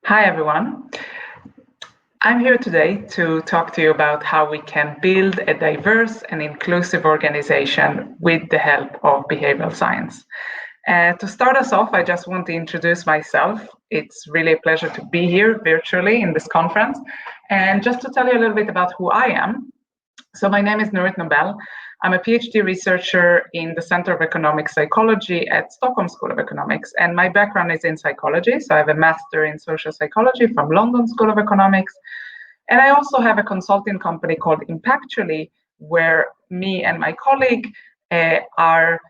Hi, everyone. I'm here today to talk to you about how we can build a diverse and inclusive organization with the help of behavioral science. To start us off, I just want to introduce myself. It's really a pleasure to be here virtually in this conference. And just to tell you a little bit about who I am. So my name is Nurit Nobel. I'm a PhD researcher in the Center of Economic Psychology at Stockholm School of Economics, and my background is in psychology. So I have a master in social psychology from London School of Economics, and I also have a consulting company called Impactually, where me and my colleague are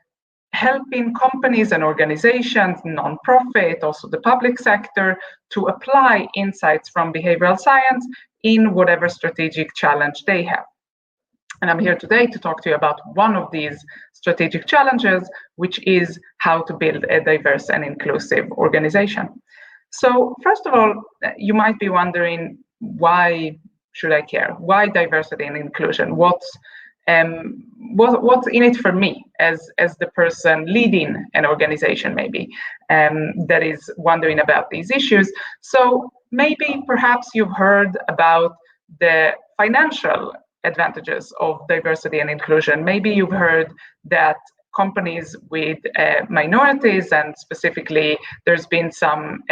helping companies and organizations, non-profit, also the public sector, to apply insights from behavioral science in whatever strategic challenge they have. And I'm here today to talk to you about one of these strategic challenges, which is how to build a diverse and inclusive organization. So first of all, you might be wondering, why should I care? Why diversity and inclusion? What's in it for me as the person leading an organization, maybe, that is wondering about these issues? So maybe perhaps you've heard about the financial advantages of diversity and inclusion. Maybe you've heard that companies with minorities, and specifically there's been some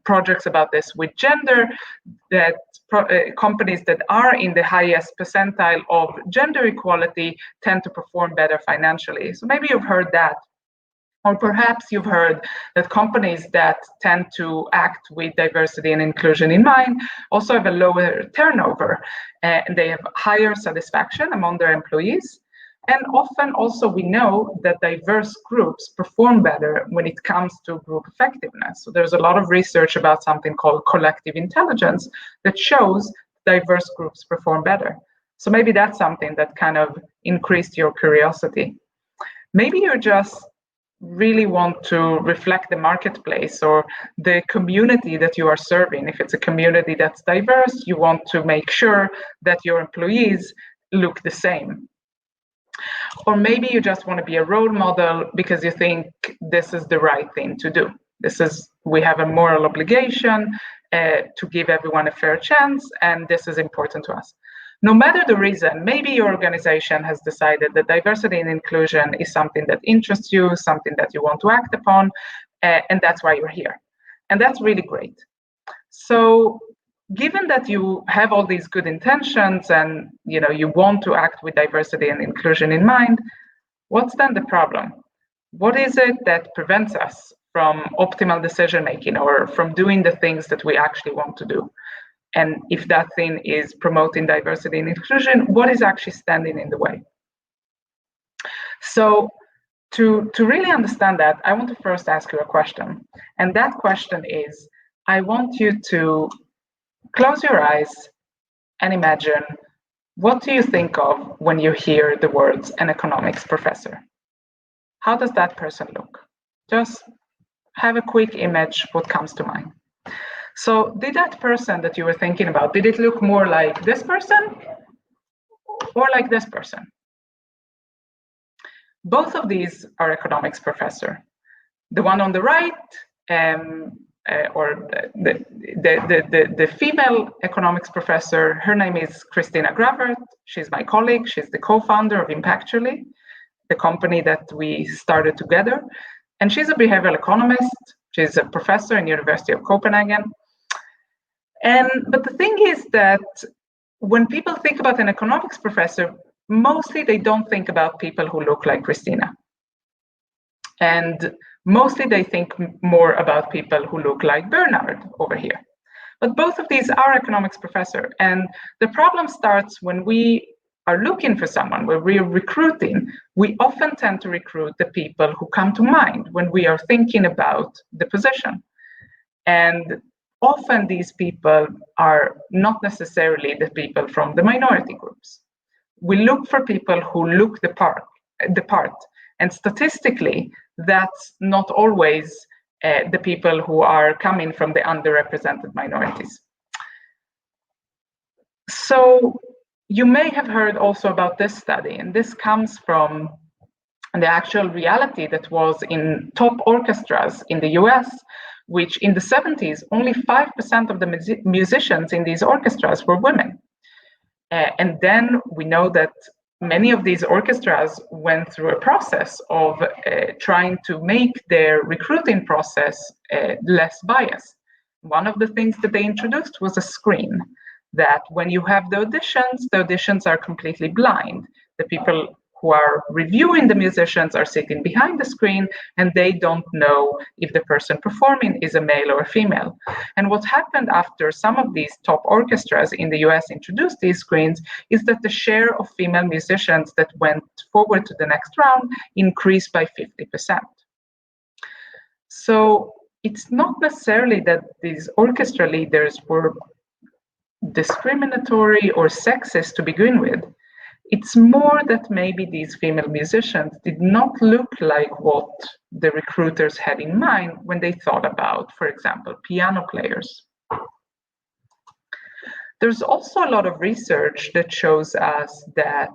projects about this with gender, that companies that are in the highest percentile of gender equality tend to perform better financially. So maybe you've heard that. Or perhaps you've heard that companies that tend to act with diversity and inclusion in mind also have a lower turnover, and they have higher satisfaction among their employees. And often also we know that diverse groups perform better when it comes to group effectiveness. So there's a lot of research about something called collective intelligence that shows diverse groups perform better. So maybe that's something that kind of increased your curiosity. Maybe you're just really want to reflect the marketplace or the community that you are serving. If it's a community that's diverse, you want to make sure that your employees look the same. Or maybe you just want to be a role model because you think this is the right thing to do. We have a moral obligation to give everyone a fair chance, and this is important to us. No matter the reason, maybe your organization has decided that diversity and inclusion is something that interests you, something that you want to act upon, and that's why you're here. And that's really great. So given that you have all these good intentions and you want to act with diversity and inclusion in mind, what's then the problem? What is it that prevents us from optimal decision making or from doing the things that we actually want to do? And if that thing is promoting diversity and inclusion, what is actually standing in the way? So to really understand that, I want to first ask you a question. And that question is, I want you to close your eyes and imagine, what do you think of when you hear the words an economics professor? How does that person look? Just have a quick image, what comes to mind. So did that person that you were thinking about, did it look more like this person or like this person? Both of these are economics professor. The one on the right, or the female economics professor, her name is Christina Gravert. She's my colleague. She's the co-founder of Impactually, the company that we started together. And she's a behavioral economist. She's a professor in University of Copenhagen. But the thing is that when people think about an economics professor, mostly they don't think about people who look like Christina. And mostly they think more about people who look like Bernard over here. But both of these are economics professor. And the problem starts when we are looking for someone, when we are recruiting, we often tend to recruit the people who come to mind when we are thinking about the position. And often these people are not necessarily the people from the minority groups. We look for people who look the part, and statistically, that's not always the people who are coming from the underrepresented minorities. So you may have heard also about this study, and this comes from the actual reality that was in top orchestras in the US, which in the 70s, only 5% of the musicians in these orchestras were women. And then we know that many of these orchestras went through a process of trying to make their recruiting process less biased. One of the things that they introduced was a screen, that when you have the auditions are completely blind. The people who are reviewing the musicians are sitting behind the screen, and they don't know if the person performing is a male or a female. And what happened after some of these top orchestras in the US introduced these screens is that the share of female musicians that went forward to the next round increased by 50%. So it's not necessarily that these orchestra leaders were discriminatory or sexist to begin with. It's more that maybe these female musicians did not look like what the recruiters had in mind when they thought about, for example, piano players. There's also a lot of research that shows us that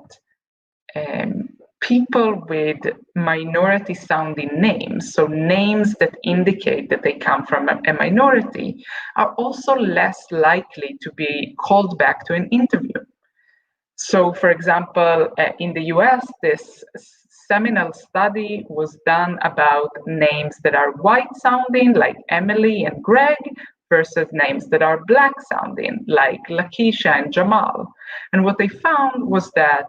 people with minority sounding names, so names that indicate that they come from a minority, are also less likely to be called back to an interview. So, for example, in the US, this seminal study was done about names that are white sounding, like Emily and Greg, versus names that are black sounding, like Lakeisha and Jamal. And what they found was that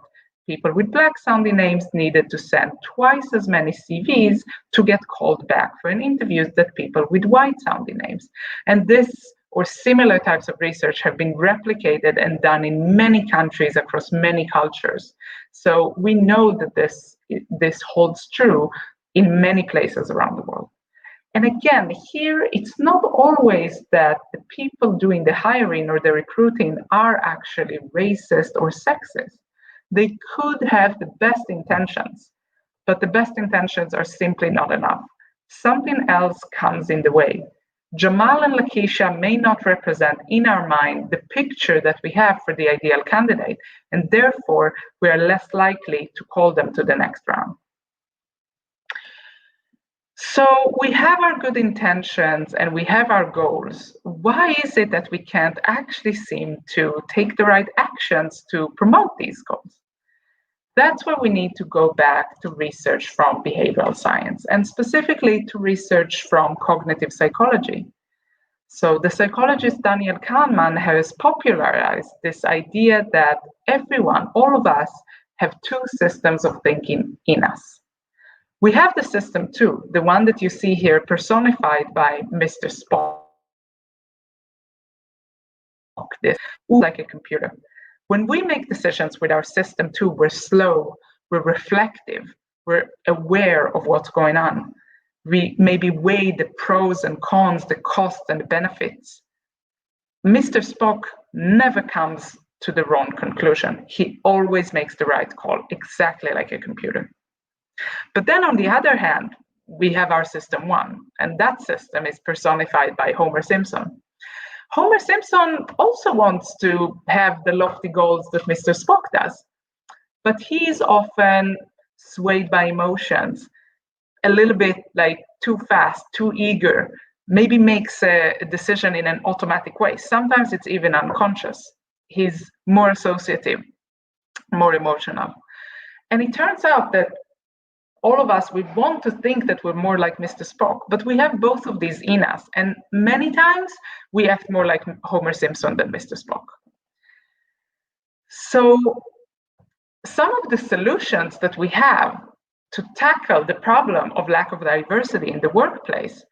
people with black sounding names needed to send twice as many CVs to get called back for an interview than people with white sounding names. And this or similar types of research have been replicated and done in many countries across many cultures. So we know that this holds true in many places around the world. And again, here it's not always that the people doing the hiring or the recruiting are actually racist or sexist. They could have the best intentions, but the best intentions are simply not enough. Something else comes in the way. Jamal and Lakeisha may not represent in our mind the picture that we have for the ideal candidate, and therefore we are less likely to call them to the next round. So we have our good intentions and we have our goals. Why is it that we can't actually seem to take the right actions to promote these goals? That's where we need to go back to research from behavioral science, and specifically to research from cognitive psychology. So the psychologist Daniel Kahneman has popularized this idea that everyone, all of us, have two systems of thinking in us. We have the system two, the one that you see here personified by Mr. Spock. This like a computer. When we make decisions with our system two, we're slow, we're reflective, we're aware of what's going on. We maybe weigh the pros and cons, the costs and the benefits. Mr. Spock never comes to the wrong conclusion. He always makes the right call, exactly like a computer. But then on the other hand, we have our system one, and that system is personified by Homer Simpson. Homer Simpson also wants to have the lofty goals that Mr. Spock does, but he's often swayed by emotions, a little bit like too fast, too eager, maybe makes a decision in an automatic way. Sometimes it's even unconscious. He's more associative, more emotional. And it turns out that all of us, we want to think that we're more like Mr. Spock, but we have both of these in us. And many times we act more like Homer Simpson than Mr. Spock. So some of the solutions that we have to tackle the problem of lack of diversity in the workplace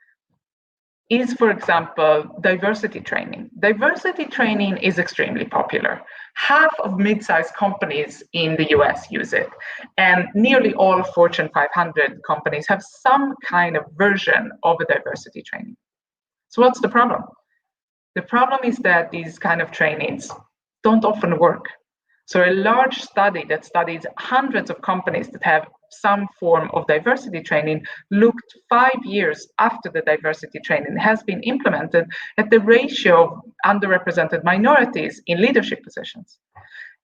is, for example, diversity training. Diversity training is extremely popular. Half of mid-sized companies in the US use it, and nearly all Fortune 500 companies have some kind of version of a diversity training. So what's the problem? The problem is that these kind of trainings don't often work. So a large study that studies hundreds of companies that have some form of diversity training looked 5 years after the diversity training has been implemented at the ratio of underrepresented minorities in leadership positions.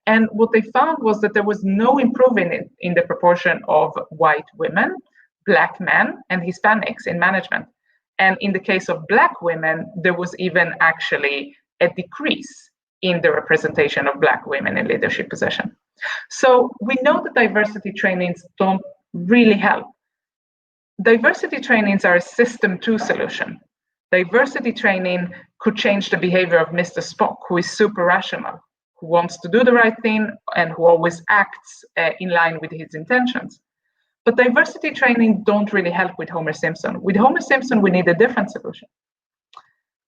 And what they found was that there was no improvement in the proportion of white women, black men, and Hispanics in management. And in the case of Black women, there was even actually a decrease in the representation of Black women in leadership positions. So we know that diversity trainings don't really help. Diversity trainings are a system 2 solution. Diversity training could change the behavior of Mr. Spock, who is super rational, who wants to do the right thing and who always acts in line with his intentions. But diversity training don't really help with Homer Simpson. With Homer Simpson, we need a different solution.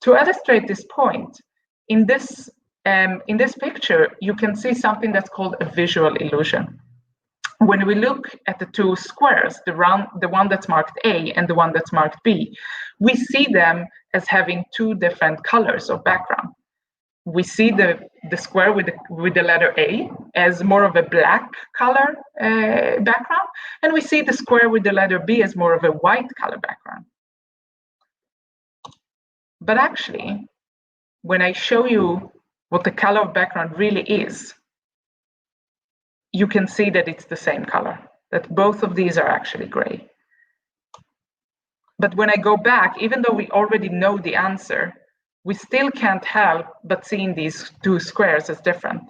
To illustrate this point, in this picture, you can see something that's called a visual illusion. When we look at the two squares, the one that's marked A and the one that's marked B, we see them as having two different colors of background. We see the square with the letter A as more of a black color background, and we see the square with the letter B as more of a white color background. But actually, when I show you what the color of background really is, you can see that it's the same color, that both of these are actually gray. But when I go back, even though we already know the answer, we still can't help but seeing these two squares as different.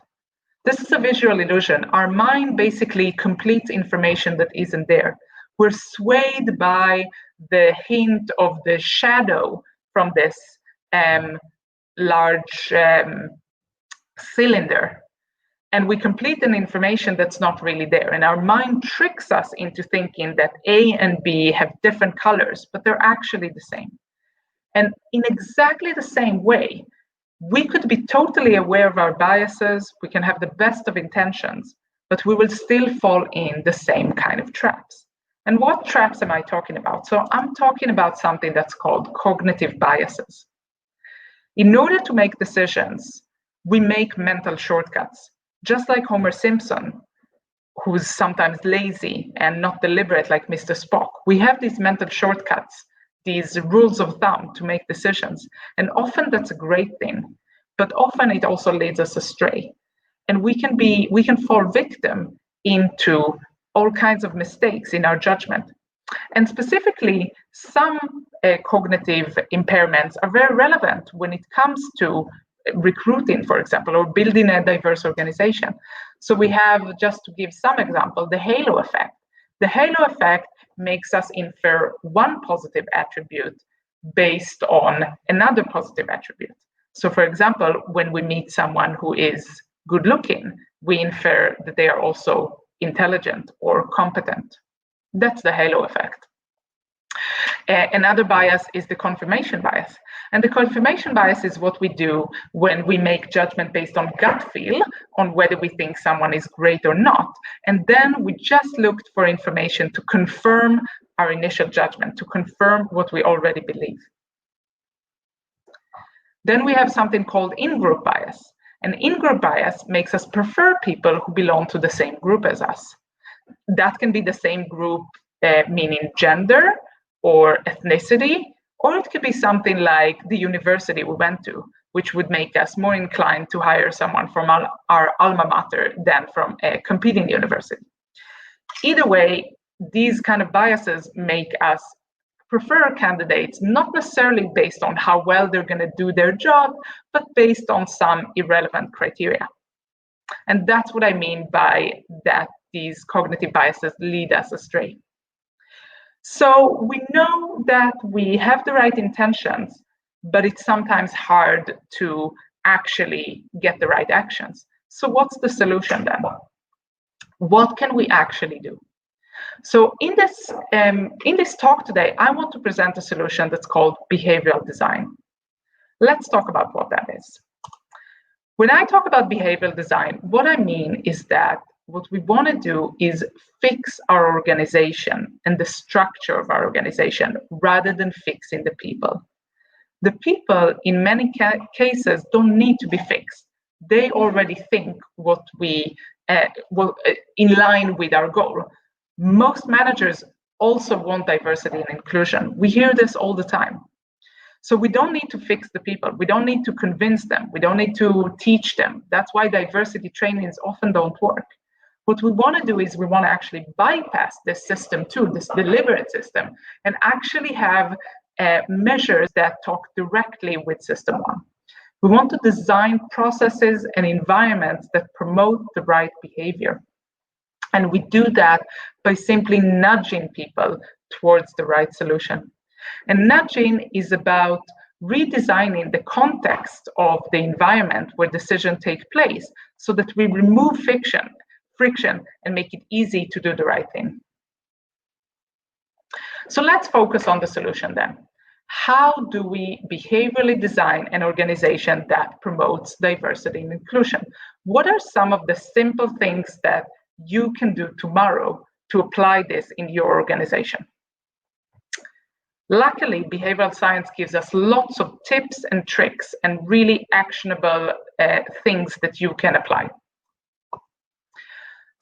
This is a visual illusion. Our mind basically completes information that isn't there. We're swayed by the hint of the shadow from this large cylinder. And we complete an information that's not really there. And our mind tricks us into thinking that A and B have different colors, but they're actually the same. And in exactly the same way, we could be totally aware of our biases, we can have the best of intentions, but we will still fall in the same kind of traps. And what traps am I talking about? So I'm talking about something that's called cognitive biases. In order to make decisions, we make mental shortcuts. Just like Homer Simpson, who's sometimes lazy and not deliberate like Mr. Spock, we have these mental shortcuts, these rules of thumb to make decisions. And often that's a great thing, but often it also leads us astray. And we can fall victim into all kinds of mistakes in our judgment. And specifically, some cognitive impairments are very relevant when it comes to recruiting, for example, or building a diverse organization. So we have, just to give some example, the halo effect. The halo effect makes us infer one positive attribute based on another positive attribute. So for example, when we meet someone who is good looking, we infer that they are also intelligent or competent. That's the halo effect. Another bias is the confirmation bias. And the confirmation bias is what we do when we make judgment based on gut feel on whether we think someone is great or not. And then we just looked for information to confirm our initial judgment, to confirm what we already believe. Then we have something called in-group bias. And in-group bias makes us prefer people who belong to the same group as us. That can be the same group, meaning gender or ethnicity, or it could be something like the university we went to, which would make us more inclined to hire someone from our alma mater than from a competing university. Either way, these kind of biases make us prefer candidates, not necessarily based on how well they're going to do their job, but based on some irrelevant criteria. And that's what I mean by that these cognitive biases lead us astray. So we know that we have the right intentions, but it's sometimes hard to actually get the right actions. So what's the solution then? What can we actually do? So in this talk today, I want to present a solution that's called behavioral design. Let's talk about what that is. When I talk about behavioral design, what I mean is that what we want to do is fix our organization and the structure of our organization rather than fixing the people. The people, in many cases, don't need to be fixed. They already think what in line with our goal. Most managers also want diversity and inclusion. We hear this all the time. So we don't need to fix the people. We don't need to convince them. We don't need to teach them. That's why diversity trainings often don't work. What we want to do is we want to actually bypass this system too, this deliberate system, and actually have measures that talk directly with System 1. We want to design processes and environments that promote the right behavior. And we do that by simply nudging people towards the right solution. And nudging is about redesigning the context of the environment where decisions take place so that we remove friction and make it easy to do the right thing. So let's focus on the solution then. How do we behaviorally design an organization that promotes diversity and inclusion? What are some of the simple things that you can do tomorrow to apply this in your organization? Luckily, behavioral science gives us lots of tips and tricks and really actionable things that you can apply.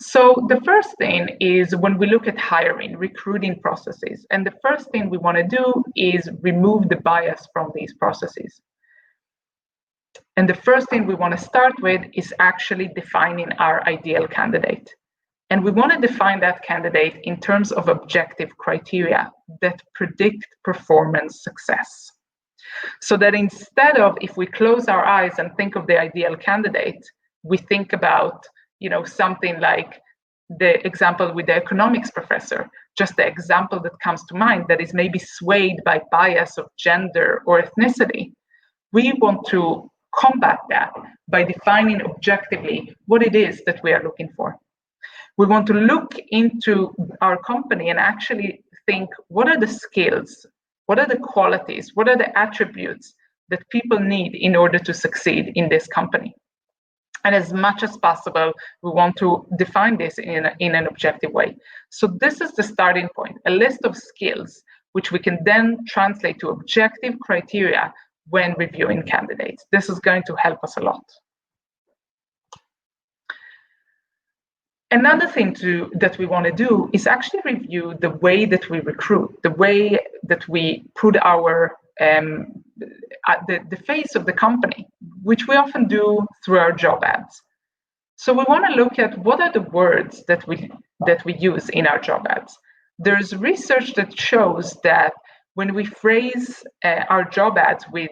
So the first thing is when we look at hiring, recruiting processes, and the first thing we want to do is remove the bias from these processes. And the first thing we want to start with is actually defining our ideal candidate. And we want to define that candidate in terms of objective criteria that predict performance success. So that instead of, if we close our eyes and think of the ideal candidate, we think about, something like the example with the economics professor, just the example that comes to mind that is maybe swayed by bias of gender or ethnicity. We want to combat that by defining objectively what it is that we are looking for. We want to look into our company and actually think, what are the skills, what are the qualities, what are the attributes that people need in order to succeed in this company? And as much as possible, we want to define this in an objective way. So this is the starting point, a list of skills, which we can then translate to objective criteria when reviewing candidates. This is going to help us a lot. Another thing that we want to do is actually review the way that we recruit, the way that we put our the face of the company, which we often do through our job ads. So we want to look at what are the words that we use in our job ads. There's research that shows that when we phrase our job ads with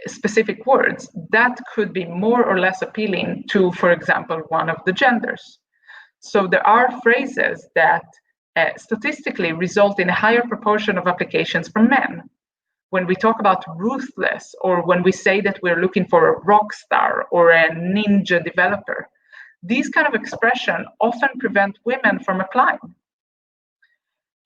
specific words, that could be more or less appealing to, for example, one of the genders. So there are phrases that statistically result in a higher proportion of applications from men. When we talk about ruthless, or when we say that we're looking for a rock star or a ninja developer, these kind of expressions often prevent women from applying.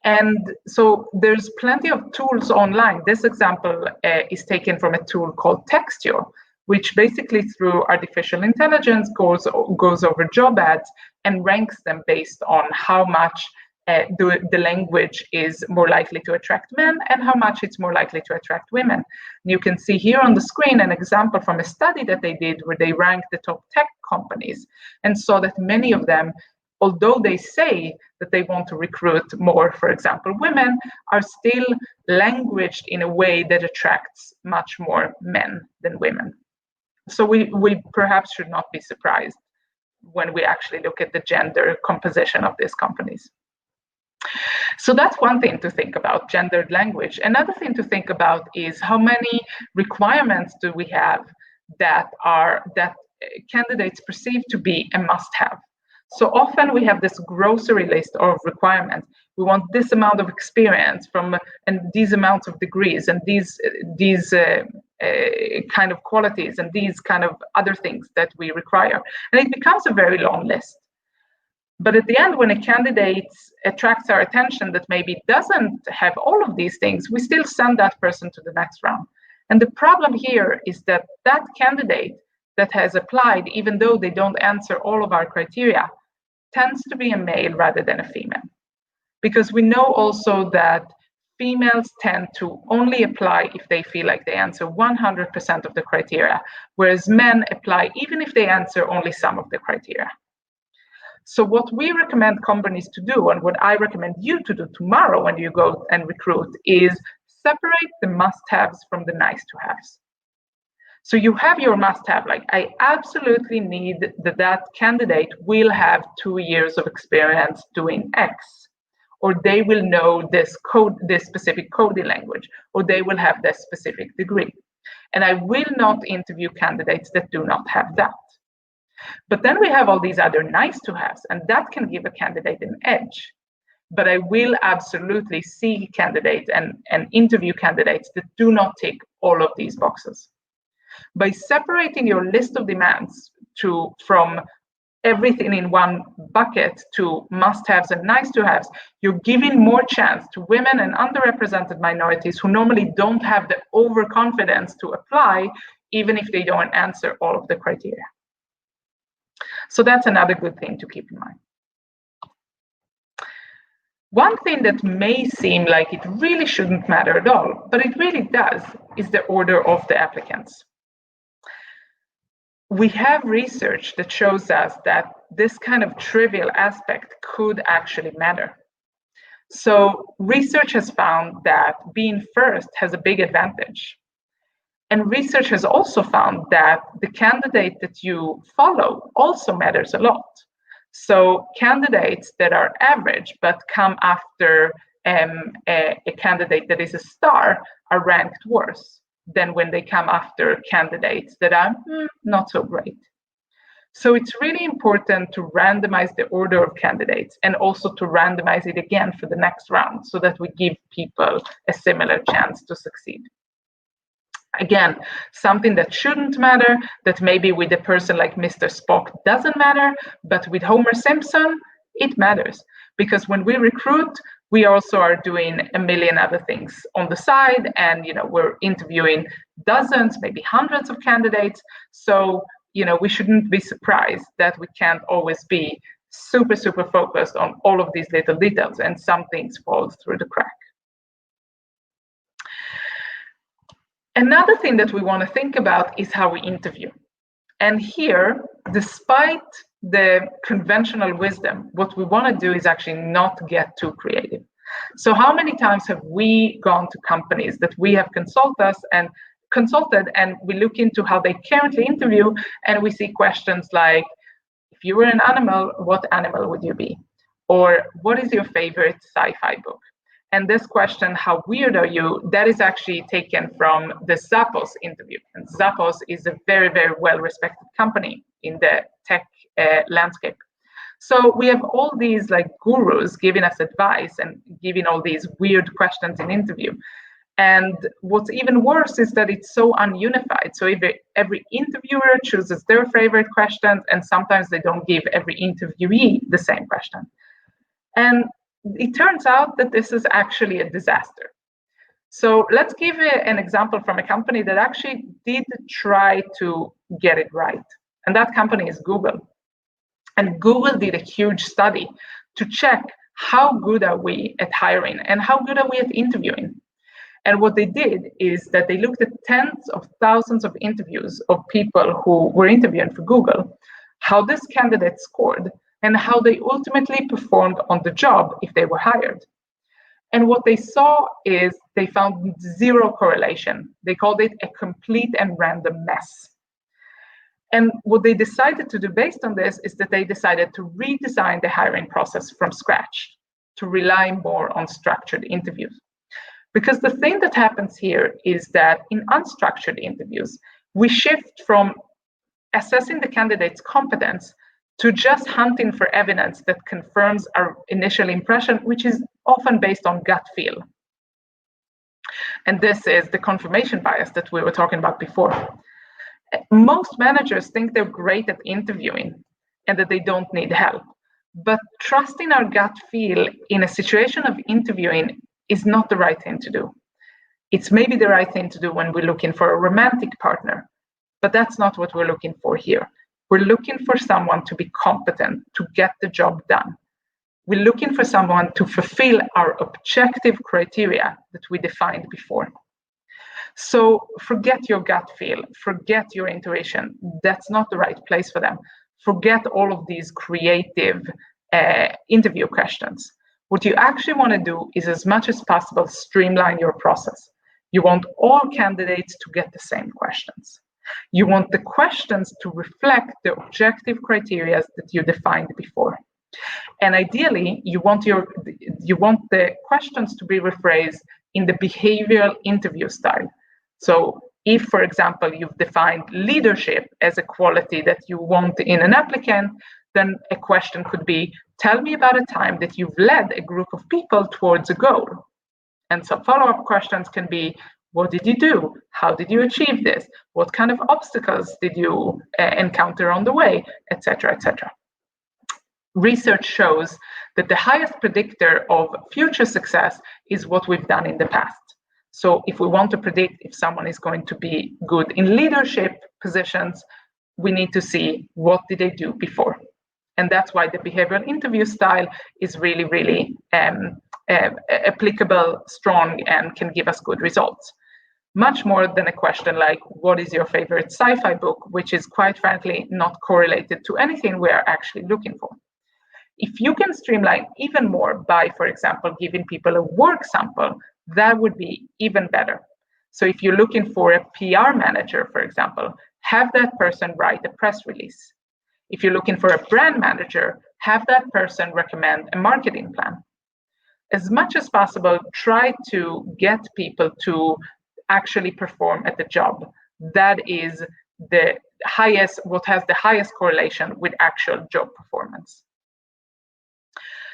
And so there's plenty of tools online. This example is taken from a tool called Textio, which basically through artificial intelligence goes over job ads and ranks them based on how much the language is more likely to attract men and how much it's more likely to attract women. And you can see here on the screen an example from a study that they did where they ranked the top tech companies and saw that many of them, although they say that they want to recruit more, for example, women, are still languaged in a way that attracts much more men than women. So we perhaps should not be surprised when we actually look at the gender composition of these companies. So that's one thing to think about, gendered language. Another thing to think about is how many requirements do we have that candidates perceive to be a must-have. So often we have this grocery list of requirements. We want this amount of experience and these amounts of degrees and these kind of qualities and these kind of other things that we require. And it becomes a very long list. But at the end, when a candidate attracts our attention that maybe doesn't have all of these things, we still send that person to the next round. And the problem here is that that candidate that has applied, even though they don't answer all of our criteria, tends to be a male rather than a female. Because we know also that females tend to only apply if they feel like they answer 100% of the criteria, whereas men apply even if they answer only some of the criteria. So what we recommend companies to do, and what I recommend you to do tomorrow when you go and recruit, is separate the must-haves from the nice-to-haves. So you have your must-have, like I absolutely need that candidate will have 2 years of experience doing X, or they will know this specific coding language, or they will have this specific degree. And I will not interview candidates that do not have that. But then we have all these other nice to haves, and that can give a candidate an edge. But I will absolutely see candidates and interview candidates that do not tick all of these boxes. By separating your list of demands from everything in one bucket to must-haves and nice-to-haves, you're giving more chance to women and underrepresented minorities who normally don't have the overconfidence to apply, even if they don't answer all of the criteria. So that's another good thing to keep in mind. One thing that may seem like it really shouldn't matter at all, but it really does, is the order of the applicants. We have research that shows us that this kind of trivial aspect could actually matter. So research has found that being first has a big advantage. And research has also found that the candidate that you follow also matters a lot. So candidates that are average but come after a candidate that is a star are ranked worse than when they come after candidates that are not so great. So it's really important to randomize the order of candidates and also to randomize it again for the next round so that we give people a similar chance to succeed. Again, something that shouldn't matter, that maybe with a person like Mr. Spock doesn't matter, but with Homer Simpson, it matters. Because when we recruit, we also are doing a million other things on the side, and we're interviewing dozens, maybe hundreds of candidates. So we shouldn't be surprised that we can't always be super focused on all of these little details, and some things fall through the crack. Another thing that we want to think about is how we interview. And here, despite the conventional wisdom, what we want to do is actually not get too creative. So how many times have we gone to companies that we have consulted and we look into how they currently interview, and we see questions like, if you were an animal, what animal would you be? Or what is your favorite sci-fi book? And this question, how weird are you, that is actually taken from the Zappos interview. And Zappos is a very well-respected company in the tech landscape. So we have all these gurus giving us advice and giving all these weird questions in interview. And what's even worse is that it's so ununified. So every interviewer chooses their favorite questions, and sometimes they don't give every interviewee the same question. And it turns out that this is actually a disaster. So let's give an example from a company that actually did try to get it right. And that company is Google. And Google did a huge study to check how good are we at hiring and how good are we at interviewing. And what they did is that they looked at tens of thousands of interviews of people who were interviewing for Google, how this candidate scored, and how they ultimately performed on the job if they were hired. And what they saw is they found zero correlation. They called it a complete and random mess. And what they decided to do based on this is that they decided to redesign the hiring process from scratch, to rely more on structured interviews. Because the thing that happens here is that in unstructured interviews, we shift from assessing the candidate's competence to just hunting for evidence that confirms our initial impression, which is often based on gut feel. And this is the confirmation bias that we were talking about before. Most managers think they're great at interviewing and that they don't need help. But trusting our gut feel in a situation of interviewing is not the right thing to do. It's maybe the right thing to do when we're looking for a romantic partner, but that's not what we're looking for here. We're looking for someone to be competent, to get the job done. We're looking for someone to fulfill our objective criteria that we defined before. So forget your gut feel, forget your intuition. That's not the right place for them. Forget all of these creative interview questions. What you actually want to do is, as much as possible, streamline your process. You want all candidates to get the same questions. You want the questions to reflect the objective criteria that you defined before. And ideally, you want the questions to be rephrased in the behavioral interview style. So if, for example, you've defined leadership as a quality that you want in an applicant, then a question could be, tell me about a time that you've led a group of people towards a goal. And some follow-up questions can be, what did you do? How did you achieve this? What kind of obstacles did you encounter on the way, etc., etc. Research shows that the highest predictor of future success is what we've done in the past. So if we want to predict if someone is going to be good in leadership positions, we need to see what did they do before. And that's why the behavioral interview style is really, really applicable, strong, and can give us good results. Much more than a question like, what is your favorite sci-fi book, which is quite frankly not correlated to anything we are actually looking for. If you can streamline even more by, for example, giving people a work sample, that would be even better. So if you're looking for a PR manager, for example, have that person write a press release. If you're looking for a brand manager, have that person recommend a marketing plan. As much as possible, try to get people to actually perform at the job. That is the highest, what has the highest correlation with actual job performance.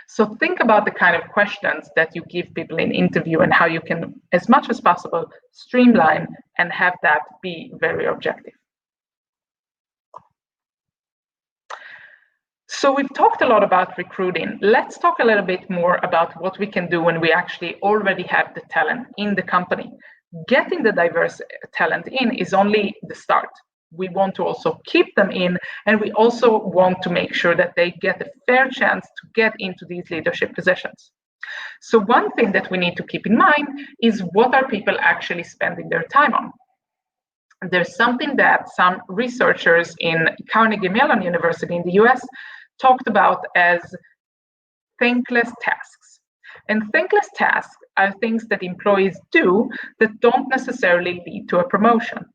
So think about the kind of questions that you give people in interview and how you can, as much as possible, streamline and have that be very objective. So we've talked a lot about recruiting. Let's talk a little bit more about what we can do when we actually already have the talent in the company. Getting the diverse talent in is only the start. We want to also keep them in, and we also want to make sure that they get a fair chance to get into these leadership positions. So one thing that we need to keep in mind is what are people actually spending their time on? There's something that some researchers in Carnegie Mellon University in the US talked about as thankless tasks. And thankless tasks are things that employees do that don't necessarily lead to a promotion.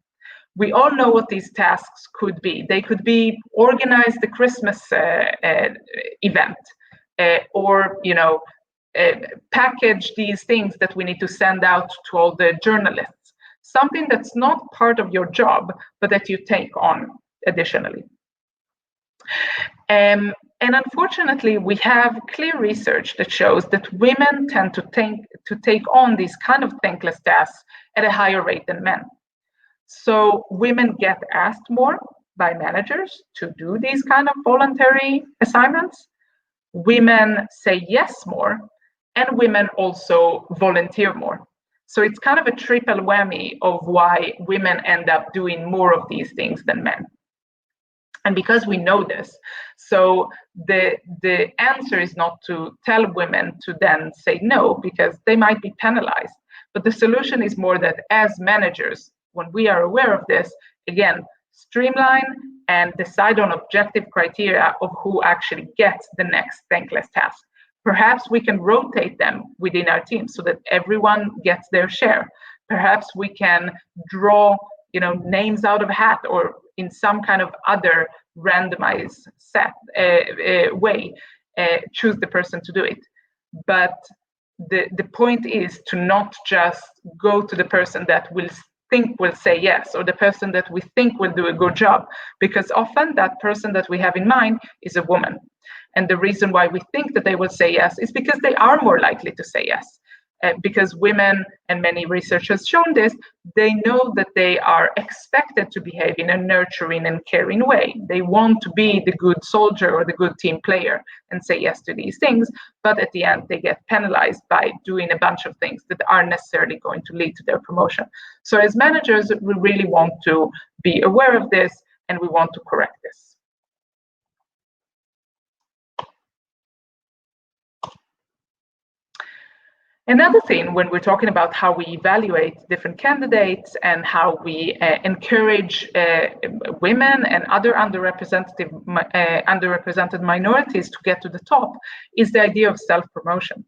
We all know what these tasks could be. They could be organize the Christmas event, or package these things that we need to send out to all the journalists. Something that's not part of your job, but that you take on additionally. And unfortunately, we have clear research that shows that women tend to take on these kind of thankless tasks at a higher rate than men. So women get asked more by managers to do these kind of voluntary assignments. Women say yes more, and women also volunteer more. So it's kind of a triple whammy of why women end up doing more of these things than men. And because we know this, so the answer is not to tell women to then say no, because they might be penalized. But the solution is more that as managers, when we are aware of this, again, streamline and decide on objective criteria of who actually gets the next thankless task. Perhaps we can rotate them within our team so that everyone gets their share. Perhaps we can draw, names out of a hat, or in some kind of other randomized way, choose the person to do it. But the point is to not just go to the person that will say yes, or the person that we think will do a good job, because often that person that we have in mind is a woman. And the reason why we think that they will say yes is because they are more likely to say yes. Because women, and many research has shown this, they know that they are expected to behave in a nurturing and caring way. They want to be the good soldier or the good team player and say yes to these things, but at the end they get penalized by doing a bunch of things that aren't necessarily going to lead to their promotion. So as managers, we really want to be aware of this, and we want to correct this. Another thing, when we're talking about how we evaluate different candidates and how we encourage women and other underrepresented minorities to get to the top, is the idea of self-promotion.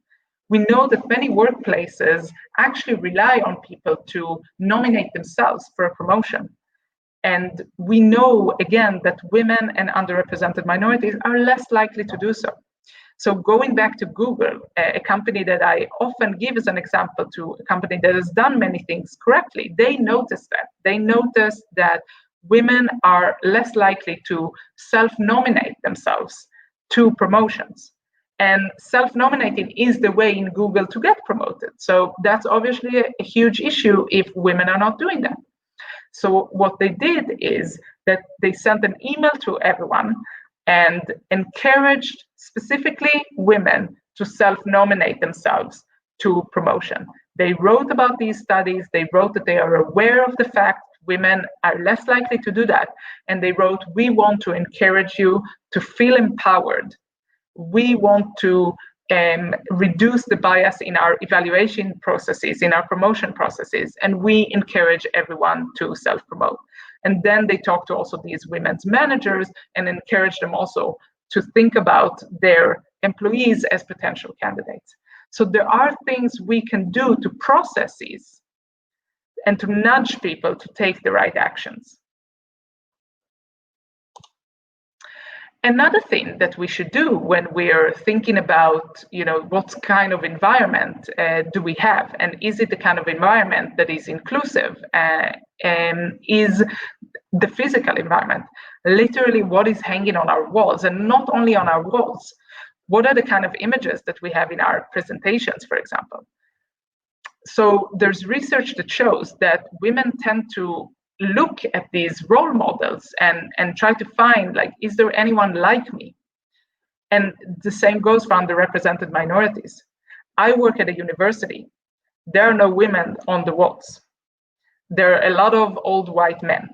We know that many workplaces actually rely on people to nominate themselves for a promotion. And we know, again, that women and underrepresented minorities are less likely to do so. So going back to Google, a company that I often give as an example to a company that has done many things correctly, they noticed that. They noticed that women are less likely to self-nominate themselves to promotions. And self-nominating is the way in Google to get promoted. So that's obviously a huge issue if women are not doing that. So what they did is that they sent an email to everyone and encouraged specifically women to self-nominate themselves to promotion. They wrote about these studies, they wrote that they are aware of the fact women are less likely to do that, and they wrote, we want to encourage you to feel empowered. We want to reduce the bias in our evaluation processes, in our promotion processes, and we encourage everyone to self-promote. And then they talk to also these women's managers and encourage them also to think about their employees as potential candidates. So there are things we can do to process these and to nudge people to take the right actions. Another thing that we should do when we're thinking about, what kind of environment do we have, and is it the kind of environment that is inclusive, is the physical environment, literally what is hanging on our walls, and not only on our walls, what are the kind of images that we have in our presentations, for example. So there's research that shows that women tend to look at these role models and try to find, like, is there anyone like me? And the same goes for underrepresented minorities. I work at a university. There are no women on the walls. There are a lot of old white men.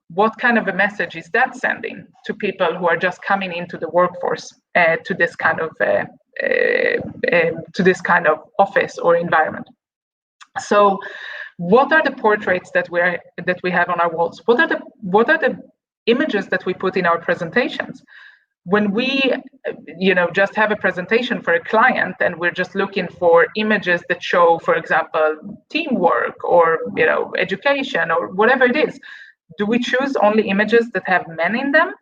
What kind of a message is that sending to people who are just coming into the workforce, to this kind of office or environment? So what are the portraits that we have on our walls? What are the images that we put in our presentations? When we just have a presentation for a client and we're just looking for images that show, for example, teamwork or education or whatever it is, do we choose only images that have men in them?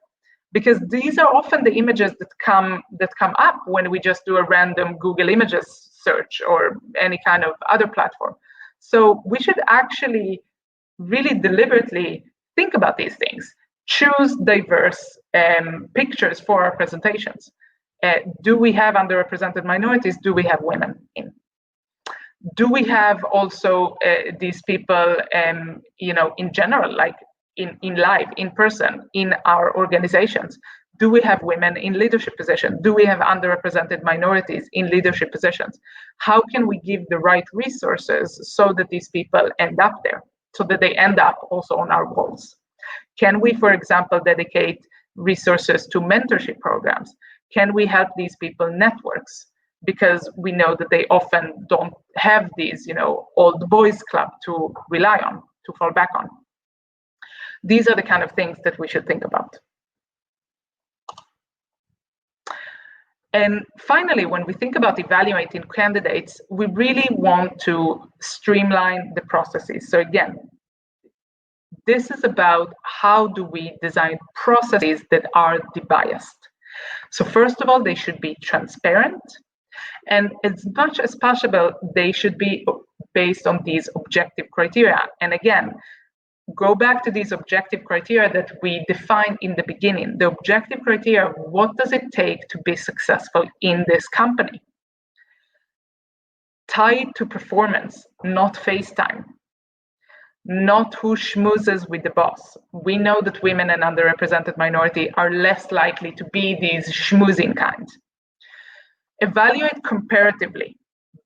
Because these are often the images that come up when we just do a random Google Images search or any kind of other platform. So we should actually really deliberately think about these things. Choose diverse pictures for our presentations. Do we have underrepresented minorities? Do we have women in? Do we have also these people, in general, like in live, in person, in our organizations? Do we have women in leadership positions? Do we have underrepresented minorities in leadership positions? How can we give the right resources so that these people end up there, so that they end up also on our walls? Can we, for example, dedicate resources to mentorship programs? Can we help these people networks? Because we know that they often don't have these, old boys club to rely on, to fall back on. These are the kind of things that we should think about. And finally, when we think about evaluating candidates, we really want to streamline the processes. So again, this is about how do we design processes that are debiased. So first of all, they should be transparent. And as much as possible, they should be based on these objective criteria. And again, go back to these objective criteria that we defined in the beginning. The objective criteria, what does it take to be successful in this company? Tied to performance, not face time, not who schmoozes with the boss. We know that women and underrepresented minority are less likely to be these schmoozing kind. Evaluate comparatively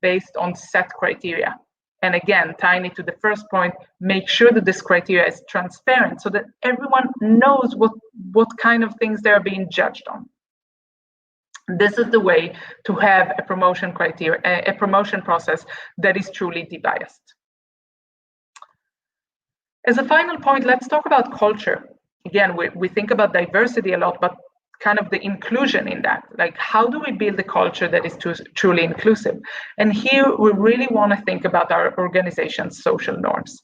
based on set criteria. And again, tying it to the first point, make sure that this criteria is transparent so that everyone knows what kind of things they're being judged on. This is the way to have a promotion criteria, a promotion process that is truly debiased. As a final point, let's talk about culture. Again, we think about diversity a lot, but kind of the inclusion in that, like how do we build a culture that is truly inclusive? And here we really want to think about our organization's social norms.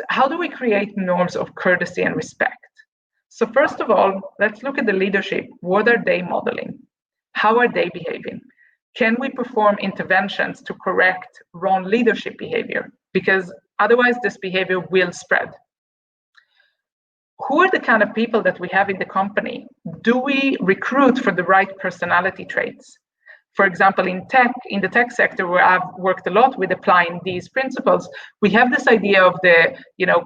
How do we create norms of courtesy and respect? So first of all, let's look at the leadership. What are they modeling? How are they behaving? Can we perform interventions to correct wrong leadership behavior? Because otherwise this behavior will spread. Who are the kind of people that we have in the company? Do we recruit for the right personality traits? For example, in the tech sector, where I've worked a lot with applying these principles, we have this idea of the,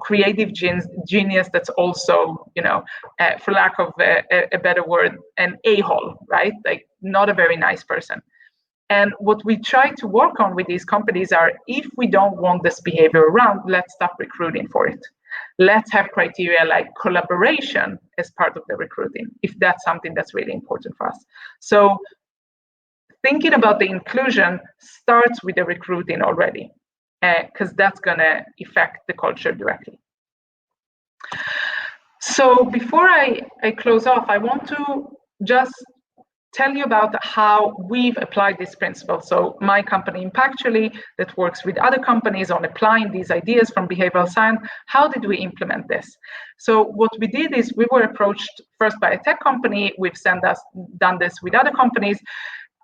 creative genius that's also, for lack of a better word, an a-hole, right? Like not a very nice person. And what we try to work on with these companies are, if we don't want this behavior around, let's stop recruiting for it. Let's have criteria like collaboration as part of the recruiting, if that's something that's really important for us. So thinking about the inclusion starts with the recruiting already, because that's going to affect the culture directly. So before I close off, I want to just tell you about how we've applied this principle. So my company, Impactually, that works with other companies on applying these ideas from behavioral science, how did we implement this? So what we did is we were approached first by a tech company. We've done this with other companies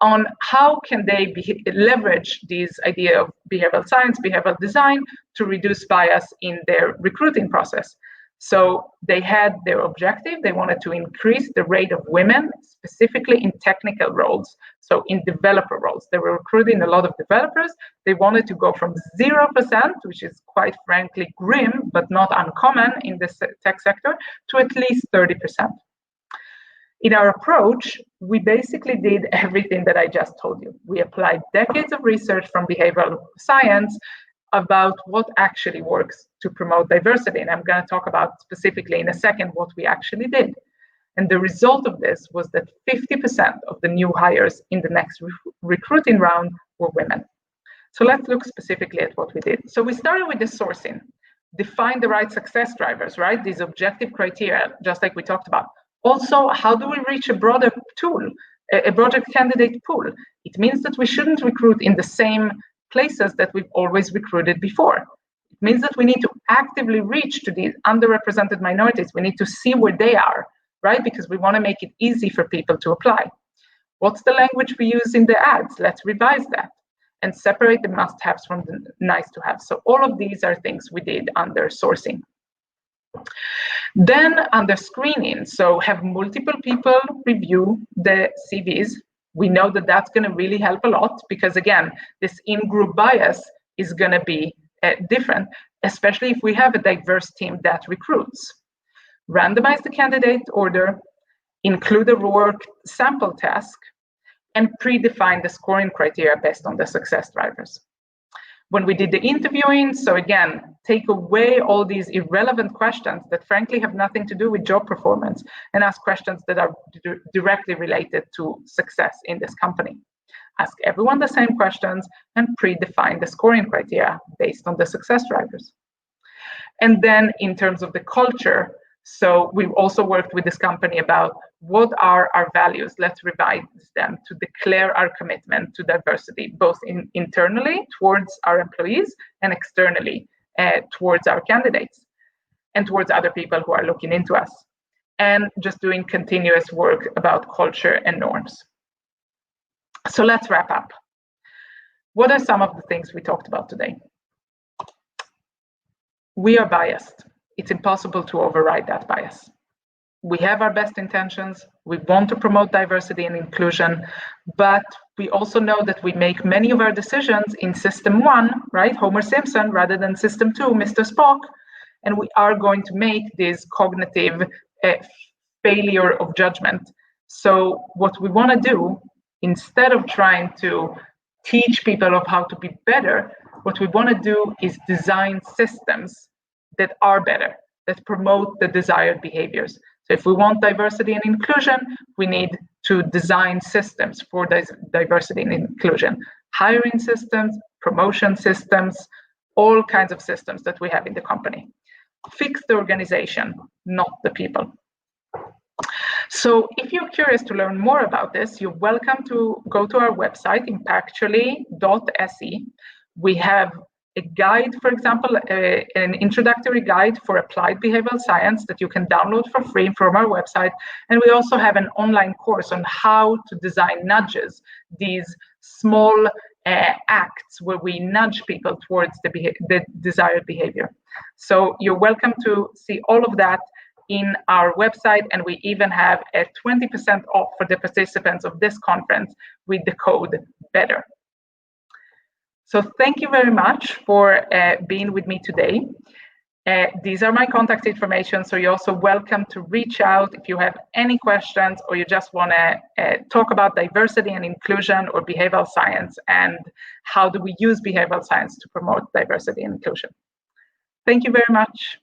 on how can they leverage this idea of behavioral science, behavioral design to reduce bias in their recruiting process. So they had their objective. They wanted to increase the rate of women, specifically in technical roles. So in developer roles, they were recruiting a lot of developers. They wanted to go from 0%, which is quite frankly grim, but not uncommon in the tech sector, to at least 30%. In our approach, we basically did everything that I just told you. We applied decades of research from behavioral science about what actually works to promote diversity. And I'm going to talk about specifically in a second what we actually did. And the result of this was that 50% of the new hires in the next recruiting round were women. So let's look specifically at what we did. So we started with the sourcing, define the right success drivers, right? These objective criteria, just like we talked about. Also, how do we reach a broader tool, a broader candidate pool? It means that we shouldn't recruit in the same places that we've always recruited before. It means that we need to actively reach to these underrepresented minorities. We need to see where they are, right? Because we want to make it easy for people to apply. What's the language we use in the ads? Let's revise that and separate the must-haves from the nice-to-haves. So all of these are things we did under sourcing. Then under screening, so have multiple people review the CVs. We know that that's going to really help a lot because, again, this in-group bias is going to be different, especially if we have a diverse team that recruits. Randomize the candidate order, include a work sample task, and predefine the scoring criteria based on the success drivers. When we did the interviewing, so again, take away all these irrelevant questions that frankly have nothing to do with job performance and ask questions that are directly related to success in this company. Ask everyone the same questions and predefine the scoring criteria based on the success drivers. And then in terms of the culture, so we've also worked with this company about what are our values. Let's revise them to declare our commitment to diversity, both internally towards our employees and externally towards our candidates and towards other people who are looking into us. And just doing continuous work about culture and norms. So let's wrap up. What are some of the things we talked about today? We are biased. It's impossible to override that bias. We have our best intentions. We want to promote diversity and inclusion, but we also know that we make many of our decisions in system 1, right, Homer Simpson, rather than system 2, Mr. Spock, and we are going to make this cognitive failure of judgment. So what we want to do, instead of trying to teach people of how to be better, what we want to do is design systems that are better, that promote the desired behaviors. So if we want diversity and inclusion, we need to design systems for diversity and inclusion. Hiring systems, promotion systems, all kinds of systems that we have in the company. Fix the organization, not the people. So if you're curious to learn more about this, you're welcome to go to our website, impactually.se. We have a guide, for example, an introductory guide for applied behavioral science that you can download for free from our website. And we also have an online course on how to design nudges, these small acts where we nudge people towards the desired behavior. So you're welcome to see all of that in our website, and we even have a 20% off for the participants of this conference with the code BETTER. So thank you very much for being with me today. These are my contact information, so you're also welcome to reach out if you have any questions or you just want to talk about diversity and inclusion or behavioral science and how do we use behavioral science to promote diversity and inclusion. Thank you very much.